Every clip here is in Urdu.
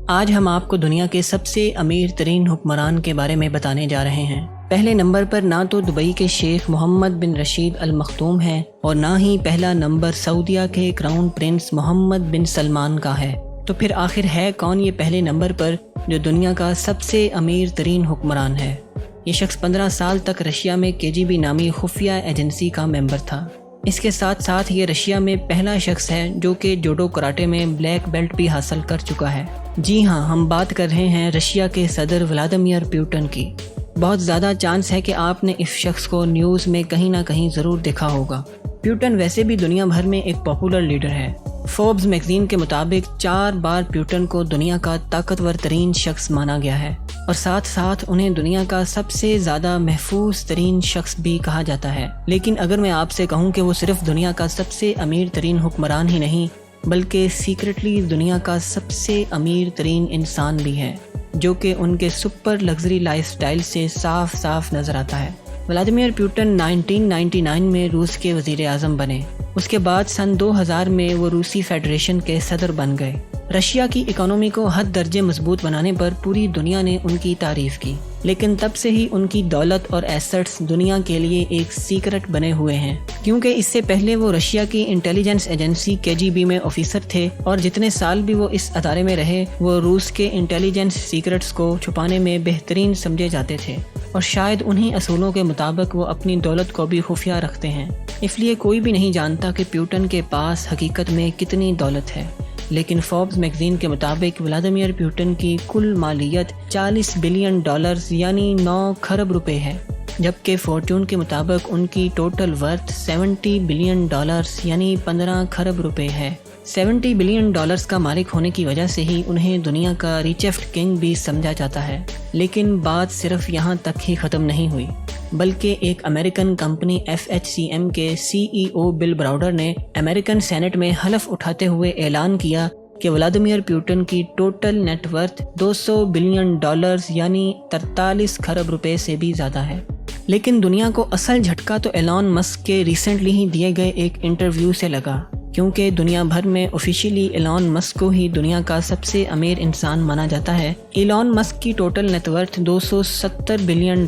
آج ہم آپ کو دنیا کے سب سے امیر ترین حکمران کے بارے میں بتانے جا رہے ہیں۔ پہلے نمبر پر نہ تو دبئی کے شیخ محمد بن رشید المختوم ہے اور نہ ہی پہلا نمبر سعودیہ کے کراؤن پرنس محمد بن سلمان کا ہے۔ تو پھر آخر ہے کون یہ پہلے نمبر پر جو دنیا کا سب سے امیر ترین حکمران ہے؟ یہ شخص 15 سال تک رشیا میں KGB نامی خفیہ ایجنسی کا ممبر تھا۔ اس کے ساتھ ساتھ یہ رشیا میں پہلا شخص ہے جو کہ جوڈو کراٹے میں بلیک بیلٹ بھی حاصل کر چکا ہے۔ جی ہاں، ہم بات کر رہے ہیں رشیا کے صدر ولادیمیر پیوٹن کی۔ بہت زیادہ چانس ہے کہ آپ نے اس شخص کو نیوز میں کہیں نہ کہیں ضرور دیکھا ہوگا۔ پیوٹن ویسے بھی دنیا بھر میں ایک پاپولر لیڈر ہے۔ فوربس میگزین کے مطابق 4 بار پیوٹن کو دنیا کا طاقتور ترین شخص مانا گیا ہے اور ساتھ ساتھ انہیں دنیا کا سب سے زیادہ محفوظ ترین شخص بھی کہا جاتا ہے۔ لیکن اگر میں آپ سے کہوں کہ وہ صرف دنیا کا سب سے امیر ترین حکمران ہی نہیں بلکہ سیکرٹلی دنیا کا سب سے امیر ترین انسان بھی ہے، جو کہ ان کے سپر لگژری لائف سٹائل سے صاف صاف نظر آتا ہے۔ ولادیمیر پیوٹن 1999 میں روس کے وزیر اعظم بنے۔ اس کے بعد سن 2000 میں وہ روسی فیڈریشن کے صدر بن گئے۔ رشیا کی اکانومی کو حد درجے مضبوط بنانے پر پوری دنیا نے ان کی تعریف کی، لیکن تب سے ہی ان کی دولت اور ایسٹس دنیا کے لیے ایک سیکرٹ بنے ہوئے ہیں، کیونکہ اس سے پہلے وہ رشیا کی انٹیلیجنس ایجنسی KGB میں آفیسر تھے اور جتنے سال بھی وہ اس ادارے میں رہے وہ روس کے انٹیلیجنس سیکرٹس کو چھپانے میں بہترین سمجھے جاتے تھے، اور شاید انہی اصولوں کے مطابق وہ اپنی دولت کو بھی خفیہ رکھتے ہیں۔ اس لیے کوئی بھی نہیں جانتا کہ پیوٹن کے پاس حقیقت میں کتنی دولت ہے، لیکن فوربس میگزین کے مطابق ولادیمیر پیوٹن کی کل مالیت $40 بلین یعنی 9 کھرب روپے ہے، جبکہ فورچون کے مطابق ان کی ٹوٹل ورتھ $70 بلین یعنی 15 کھرب روپے ہے۔ $70 بلین کا مالک ہونے کی وجہ سے ہی انہیں دنیا کا ریچسٹ کنگ بھی سمجھا جاتا ہے۔ لیکن بات صرف یہاں تک ہی ختم نہیں ہوئی، بلکہ ایک امریکن کمپنی FHCM کے CEO بل براؤڈر نے امریکن سینٹ میں حلف اٹھاتے ہوئے اعلان کیا کہ ولادیمیر پیوٹن کی ٹوٹل نیٹ ورتھ $200 بلین یعنی 43 کھرب روپے سے بھی زیادہ ہے۔ لیکن دنیا کو اصل جھٹکا تو ایلون مسک کے ریسنٹلی ہی دیے گئے ایک انٹرویو سے لگا، کیونکہ دنیا بھر میں آفیشیلی ایلون مسک کو ہی دنیا کا سب سے امیر انسان مانا جاتا ہے۔ ایلون مسک کی ٹوٹل نیٹ ورتھ $270 بلین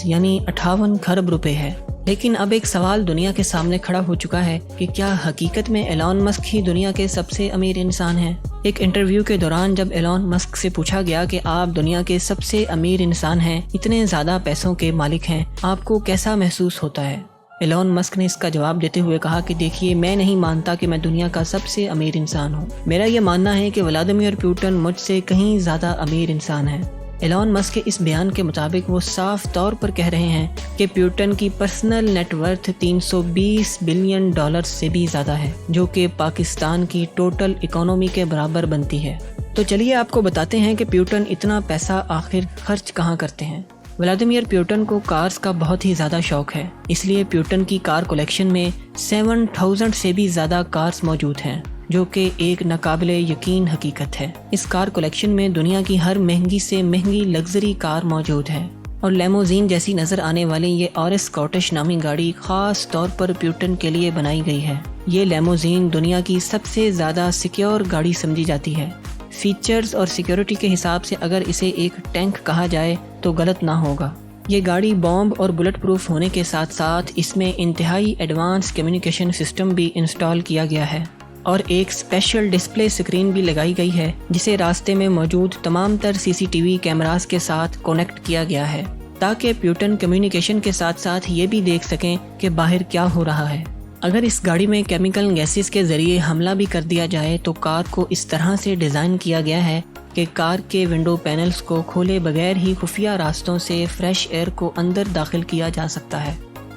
یعنی 58 کھرب روپے ہے۔ لیکن اب ایک سوال دنیا کے سامنے کھڑا ہو چکا ہے کہ کیا حقیقت میں ایلون مسک ہی دنیا کے سب سے امیر انسان ہیں؟ ایک انٹرویو کے دوران جب ایلون مسک سے پوچھا گیا کہ آپ دنیا کے سب سے امیر انسان ہیں، اتنے زیادہ پیسوں کے مالک ہیں، آپ کو کیسا محسوس ہوتا ہے؟ ایلون مسک نے اس کا جواب دیتے ہوئے کہا کہ دیکھیے، میں نہیں مانتا کہ میں دنیا کا سب سے امیر انسان ہوں۔ میرا یہ ماننا ہے کہ ولادیمیر پیوٹن مجھ سے کہیں زیادہ امیر انسان ہے۔ ایلون مسک کے اس بیان کے مطابق وہ صاف طور پر کہہ رہے ہیں کہ پیوٹن کی پرسنل نیٹ ورتھ $320 بلین سے بھی زیادہ ہے، جو کہ پاکستان کی ٹوٹل اکانومی کے برابر بنتی ہے۔ تو چلیے آپ کو بتاتے ہیں کہ پیوٹن اتنا پیسہ آخر خرچ کہاں کرتے ہیں۔ ولادیمیر پیوٹن کو کارز کا بہت ہی زیادہ شوق ہے، اس لیے پیوٹن کی کار کلیکشن میں 7000 سے بھی زیادہ کارز موجود ہیں، جو کہ ایک ناقابل یقین حقیقت ہے۔ اس کار کلیکشن میں دنیا کی ہر مہنگی سے مہنگی لگژری کار موجود ہے، اور لیموزین جیسی نظر آنے والی یہ آرس اسکاٹش نامی گاڑی خاص طور پر پیوٹن کے لیے بنائی گئی ہے۔ یہ لیموزین دنیا کی سب سے زیادہ سیکیور گاڑی سمجھی جاتی ہے۔ فیچرز اور سیکیورٹی کے حساب سے اگر اسے ایک ٹینک کہا جائے تو غلط نہ ہوگا۔ یہ گاڑی بومب اور بلٹ پروف ہونے کے ساتھ ساتھ اس میں انتہائی ایڈوانس کمیونیکیشن سسٹم بھی انسٹال کیا گیا ہے، اور ایک اسپیشل ڈسپلے اسکرین بھی لگائی گئی ہے جسے راستے میں موجود تمام تر CCTV کیمراز کے ساتھ کنیکٹ کیا گیا ہے، تاکہ پیوٹن کمیونیکیشن کے ساتھ ساتھ یہ بھی دیکھ سکیں کہ باہر کیا ہو رہا ہے۔ اگر اس گاڑی میں کیمیکل گیسز کے ذریعے حملہ بھی کر دیا جائے تو کار کو اس طرح سے ڈیزائن کیا گیا ہے کہ کار کے ونڈو پینلز کو کھولے بغیر ہی خفیہ راستوں سے فریش ایئر کو اندر داخل کیا جا سکتا ہے۔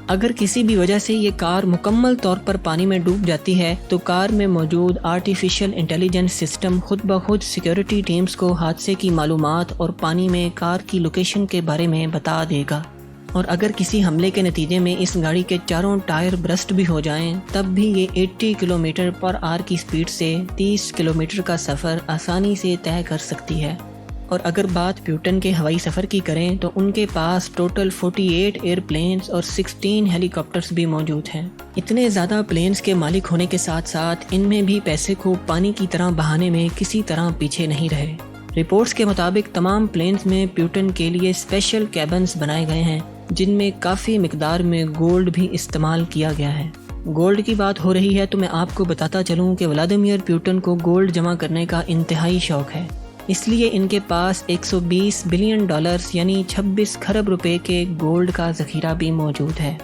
اگر کسی بھی وجہ سے یہ کار مکمل طور پر پانی میں ڈوب جاتی ہے تو کار میں موجود آرٹیفیشل انٹیلیجنس سسٹم خود بخود سیکیورٹی ٹیمز کو حادثے کی معلومات اور پانی میں کار کی لوکیشن کے بارے میں بتا دے گا، اور اگر کسی حملے کے نتیجے میں اس گاڑی کے چاروں ٹائر برسٹ بھی ہو جائیں تب بھی یہ 80 کلومیٹر پر آور کی سپیڈ سے 30 کلومیٹر کا سفر آسانی سے طے کر سکتی ہے۔ اور اگر بات پیوٹن کے ہوائی سفر کی کریں تو ان کے پاس ٹوٹل 48 ایئر پلینز اور 16 ہیلی کاپٹرز بھی موجود ہیں۔ اتنے زیادہ پلینز کے مالک ہونے کے ساتھ ساتھ ان میں بھی پیسے کو پانی کی طرح بہانے میں کسی طرح پیچھے نہیں رہے۔ رپورٹس کے مطابق تمام پلینز میں پیوٹن کے لیے اسپیشل کیبنز بنائے گئے ہیں جن میں کافی مقدار میں گولڈ بھی استعمال کیا گیا ہے۔ گولڈ کی بات ہو رہی ہے تو میں آپ کو بتاتا چلوں کہ ولادیمیر پیوٹن کو گولڈ جمع کرنے کا انتہائی شوق ہے، اس لیے ان کے پاس 120 بلین ڈالرز یعنی 26 کھرب روپے کے گولڈ کا ذخیرہ بھی موجود ہے۔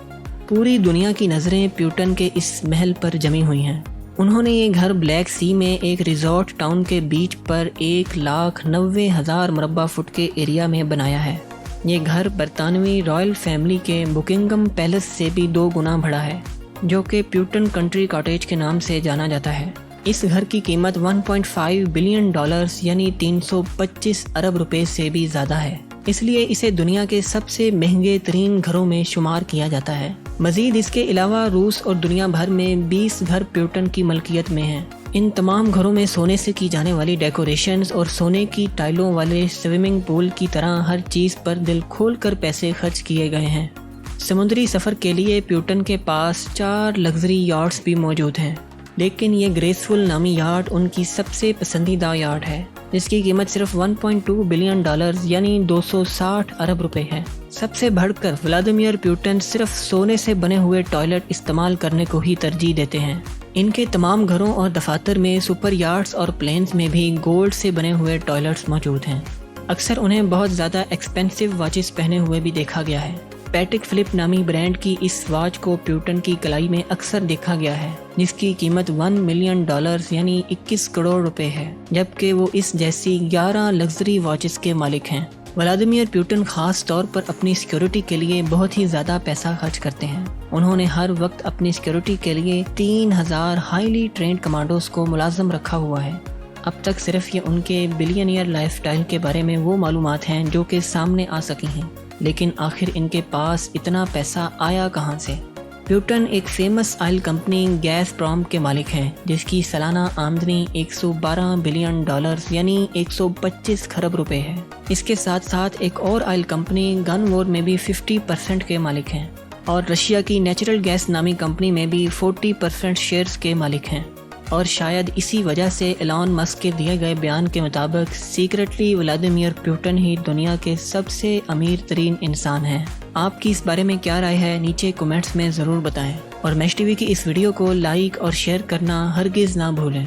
پوری دنیا کی نظریں پیوٹن کے اس محل پر جمی ہوئی ہیں۔ انہوں نے یہ گھر بلیک سی میں ایک ریزورٹ ٹاؤن کے بیچ پر 1,90,000 مربع فٹ کے ایریا میں بنایا ہے۔ یہ گھر برطانوی رائل فیملی کے بکنگم پیلس سے بھی 2 گنا بڑا ہے، جو کہ پیوٹن کنٹری کاٹیج کے نام سے جانا جاتا ہے۔ اس گھر کی قیمت 1.5 بلین ڈالرز یعنی 325 ارب روپے سے بھی زیادہ ہے، اس لیے اسے دنیا کے سب سے مہنگے ترین گھروں میں شمار کیا جاتا ہے۔ مزید اس کے علاوہ روس اور دنیا بھر میں 20 گھر پیوٹن کی ملکیت میں ہیں۔ ان تمام گھروں میں سونے سے کی جانے والی ڈیکوریشنز اور سونے کی ٹائلوں والے سوئمنگ پول کی طرح ہر چیز پر دل کھول کر پیسے خرچ کیے گئے ہیں۔ سمندری سفر کے لیے پیوٹن کے پاس 4 لگژری یاٹس بھی موجود ہیں، لیکن یہ گریسفل نامی یاٹ ان کی سب سے پسندیدہ یاٹ ہے، جس کی قیمت صرف 1.2 بلین ڈالرز یعنی 260 ارب روپے ہے۔ سب سے بڑھ کر ولادیمیر پیوٹن صرف سونے سے بنے ہوئے ٹوائلٹ استعمال کرنے کو ہی ترجیح دیتے ہیں۔ ان کے تمام گھروں اور دفاتر میں سپر یاٹس اور پلینز میں بھی گولڈ سے بنے ہوئے ٹوائلٹس موجود ہیں۔ اکثر انہیں بہت زیادہ ایکسپینسو واچز پہنے ہوئے بھی دیکھا گیا ہے۔ پیٹک فلپ نامی برانڈ کی اس واچ کو پیوٹن کی کلائی میں اکثر دیکھا گیا ہے، جس کی قیمت 1 ملین ڈالرز یعنی 21 کروڑ روپے ہے، جبکہ وہ اس جیسی 11 لگژری واچز کے مالک ہیں۔ ولادیمیر پیوٹن خاص طور پر اپنی سیکیورٹی کے لیے بہت ہی زیادہ پیسہ خرچ کرتے ہیں۔ انہوں نے ہر وقت اپنی سیکیورٹی کے لیے 3000 ہائیلی ٹرینڈ کمانڈوز کو ملازم رکھا ہوا ہے۔ اب تک صرف یہ ان کے بلینئر لائف سٹائل کے بارے میں وہ معلومات ہیں جو کہ سامنے آ سکی ہیں، لیکن آخر ان کے پاس اتنا پیسہ آیا کہاں سے؟ پیوٹن ایک famous oil company Gazprom کے مالک ہیں، جس کی سالانہ آمدنی 112 بلین ڈالرز یعنی 125 کھرب روپے ہے۔ اس کے ساتھ ساتھ ایک اور آئل کمپنی گن وور میں بھی 50% کے مالک ہیں، اور رشیا کی نیچرل گیس نامی کمپنی میں بھی 40% شیئرز کے مالک ہیں۔ اور شاید اسی وجہ سے ایلان مسک کے دیے گئے بیان کے مطابق سیکرٹلی ولادیمیر پیوٹن ہی دنیا کے سب سے امیر ترین انسان ہیں۔ آپ کی اس بارے میں کیا رائے ہے؟ نیچے کومنٹس میں ضرور بتائیں، اور میش ٹی وی کی اس ویڈیو کو لائک اور شیئر کرنا ہرگز نہ بھولیں۔